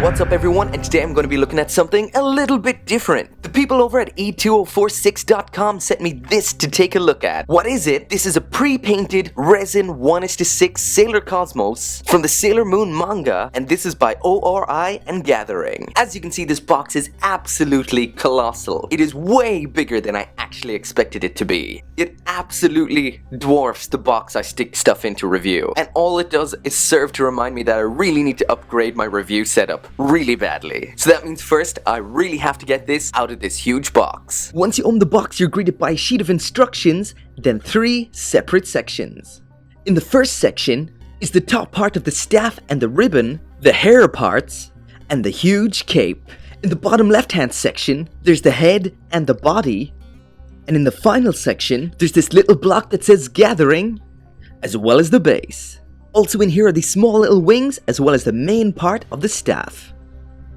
What's up everyone, and today I'm going to be looking at something a little bit different. The people over at e2046.com sent me this to take a look at. What is it? This is a pre-painted resin 1:6 Sailor Cosmos from the Sailor Moon manga, and this is by ORI and Gathering. As you can see, this box is absolutely colossal. It is way bigger than I actually expected it to be. It absolutely dwarfs the box I stick stuff in to review, and all it does is serve to remind me that I really need to upgrade my review setup really badly. So that means first, I really have to get this out of this huge box. Once you open the box, you're greeted by a sheet of instructions, then 3 separate sections. In the first section is the top part of the staff and the ribbon, the hair parts, and the huge cape. In the bottom left-hand section, there's the head and the body. And in the final section, there's this little block that says Gathering, as well as the base. Also in here are these small little wings, as well as the main part of the staff.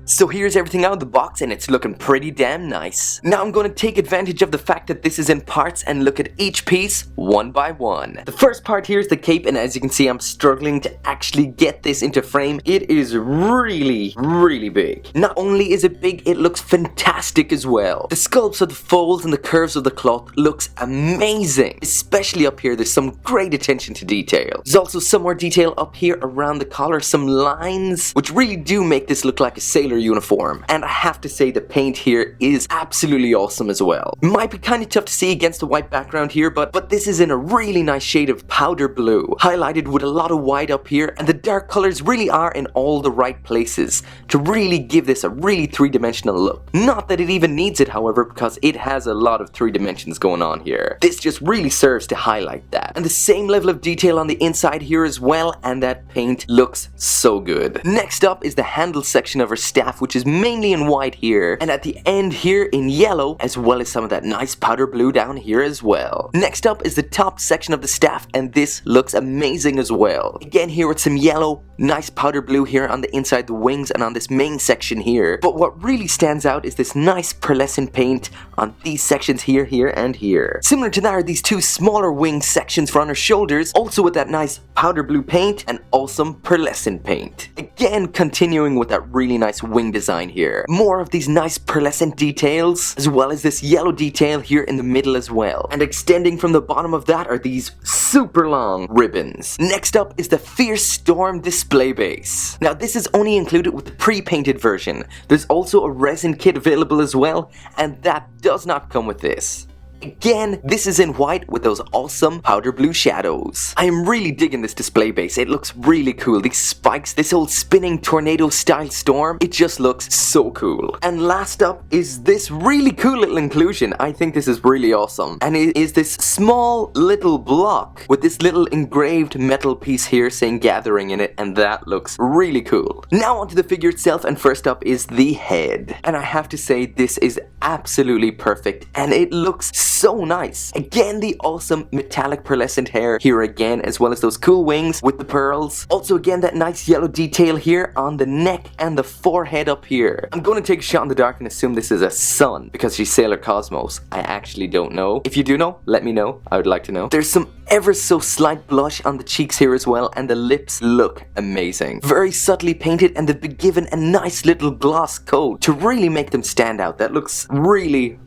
So here's everything out of the box, and it's looking pretty damn nice. Now I'm going to take advantage of the fact that this is in parts and look at each piece one by one. The first part here is the cape, and as you can see, I'm struggling to actually get this into frame. It is really big. Not only is it big, it looks fantastic as well. The sculpts of the folds and the curves of the cloth looks amazing. Especially up here, there's some great attention to detail. There's also some more detail up here around the collar, some lines, which really do make this look like a sailor uniform, and I have to say the paint here is absolutely awesome as well. Might be kind of tough to see against the white background here, but this is in a really nice shade of powder blue, highlighted with a lot of white up here, and the dark colors really are in all the right places to really give this a really three-dimensional look. Not that it even needs it, however, because it has a lot of 3 dimensions going on here. This just really serves to highlight that. And the same level of detail on the inside here as well, and that paint looks so good. Next up is the handle section of her staff, which is mainly in white here, and at the end here in yellow, as well as some of that nice powder blue down here as well. Next up is the top section of the staff, and this looks amazing as well. Again here with some yellow, nice powder blue here on the inside the wings and on this main section here. But what really stands out is this nice pearlescent paint on these sections here, and here. Similar to that are these 2 smaller wing sections for on her shoulders, also with that nice powder blue paint and awesome pearlescent paint. Again, continuing with that really nice wing design here. More of these nice pearlescent details, as well as this yellow detail here in the middle as well. And extending from the bottom of that are these super long ribbons. Next up is the Fierce Storm display base. Now this is only included with the pre-painted version. There's also a resin kit available as well, and that does not come with this. Again, this is in white with those awesome powder blue shadows. I am really digging this display base. It looks really cool. These spikes, this old spinning tornado style storm, it just looks so cool. And last up is this really cool little inclusion. I think this is really awesome. And it is this small little block with this little engraved metal piece here saying Gathering in it, and that looks really cool. Now onto the figure itself, and first up is the head. And I have to say this is absolutely perfect, and it looks so nice. Again, the awesome metallic pearlescent hair here again, as well as those cool wings with the pearls. Also again, that nice yellow detail here on the neck and the forehead up here. I'm going to take a shot in the dark and assume this is a sun because she's Sailor Cosmos. I actually don't know. If you do know, let me know. I would like to know. There's some ever so slight blush on the cheeks here as well, and the lips look amazing. Very subtly painted, and they've been given a nice little gloss coat to really make them stand out. That looks really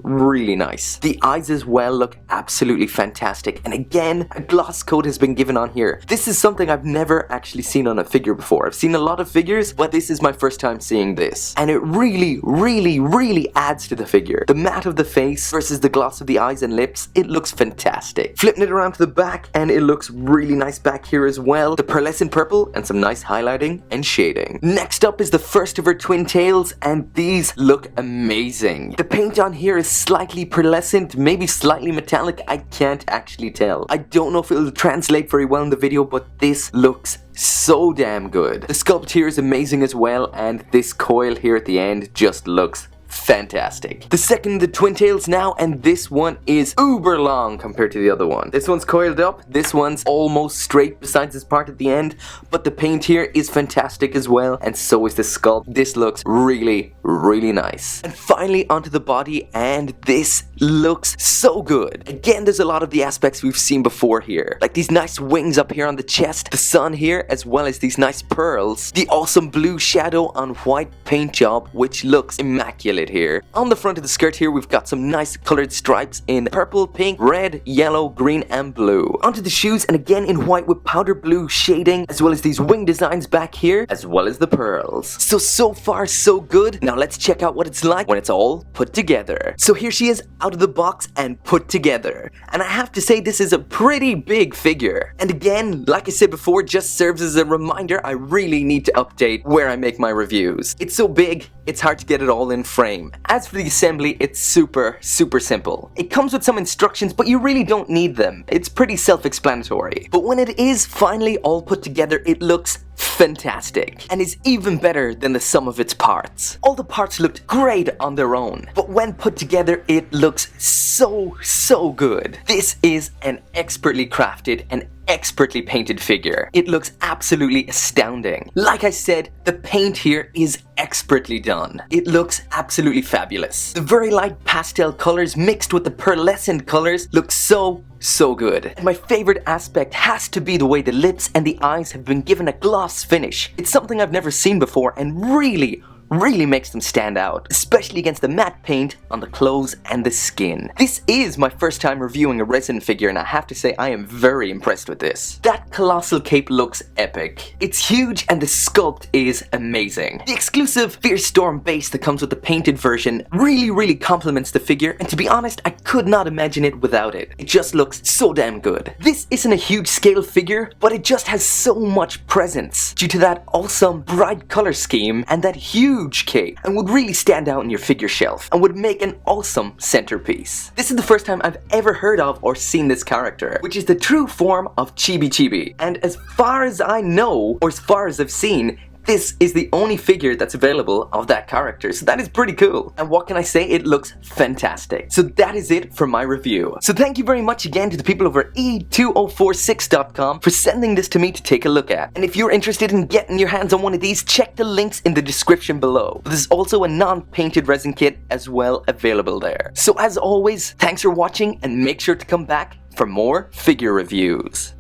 nice. The eyes as well look absolutely fantastic, and again, a gloss coat has been given on here. This is something I've never actually seen on a figure before. I've seen a lot of figures, but this is my first time seeing this, and it really adds to the figure. The matte of the face versus the gloss of the eyes and lips, it looks fantastic. Flipping it around to the back, and it looks really nice back here as well. The pearlescent purple and some nice highlighting and shading. Next up is the first of her twin tails, and these look amazing. The paint on here is slightly pearlescent, maybe slightly metallic, I can't actually tell. I don't know if it'll translate very well in the video, but this looks so damn good. The sculpt here is amazing as well, and this coil here at the end just looks fantastic. The second, the twin tails now, and this one is uber long compared to the other one. This one's coiled up, this one's almost straight besides this part at the end, but the paint here is fantastic as well, and so is the sculpt. This looks really, really nice. And finally onto the body, and this looks so good. Again, there's a lot of the aspects we've seen before here, like these nice wings up here on the chest, the sun here, as well as these nice pearls, the awesome blue shadow on white paint job, which looks immaculate here. On the front of the skirt here, we've got some nice colored stripes in purple, pink, red, yellow, green, and blue. Onto the shoes, and again in white with powder blue shading, as well as these wing designs back here, as well as the pearls. So far so good. Now let's check out what it's like when it's all put together. So here she is out of the box and put together. And I have to say, this is a pretty big figure. And again, like I said before, just serves as a reminder I really need to update where I make my reviews. It's so big, it's hard to get it all in frame. As for the assembly, it's super simple. It comes with some instructions, but you really don't need them. It's pretty self-explanatory. But when it is finally all put together, it looks fantastic and is even better than the sum of its parts. All the parts looked great on their own, but when put together, it looks so good. This is an expertly crafted and expertly painted figure. It looks absolutely astounding. Like I said, the paint here is expertly done. It looks absolutely fabulous. The very light pastel colors mixed with the pearlescent colors look so good. And my favorite aspect has to be the way the lips and the eyes have been given a gloss finish. It's something I've never seen before and really makes them stand out, especially against the matte paint on the clothes and the skin. This is my first time reviewing a resin figure, and I have to say I am very impressed with this. That colossal cape looks epic. It's huge and the sculpt is amazing. The exclusive Fierce Storm base that comes with the painted version really complements the figure, and to be honest, I could not imagine it without it. It just looks so damn good. This isn't a huge scale figure, but it just has so much presence due to that awesome bright color scheme and that huge cape, and would really stand out in your figure shelf and would make an awesome centerpiece. This is the first time I've ever heard of or seen this character, which is the true form of Chibi Chibi, and as far as I know, or as far as I've seen, this is the only figure that's available of that character, so that is pretty cool. And what can I say? It looks fantastic. So that is it for my review. So thank you very much again to the people over at e2046.com for sending this to me to take a look at. And if you're interested in getting your hands on one of these, check the links in the description below. There's also a non-painted resin kit as well available there. So as always, thanks for watching and make sure to come back for more figure reviews.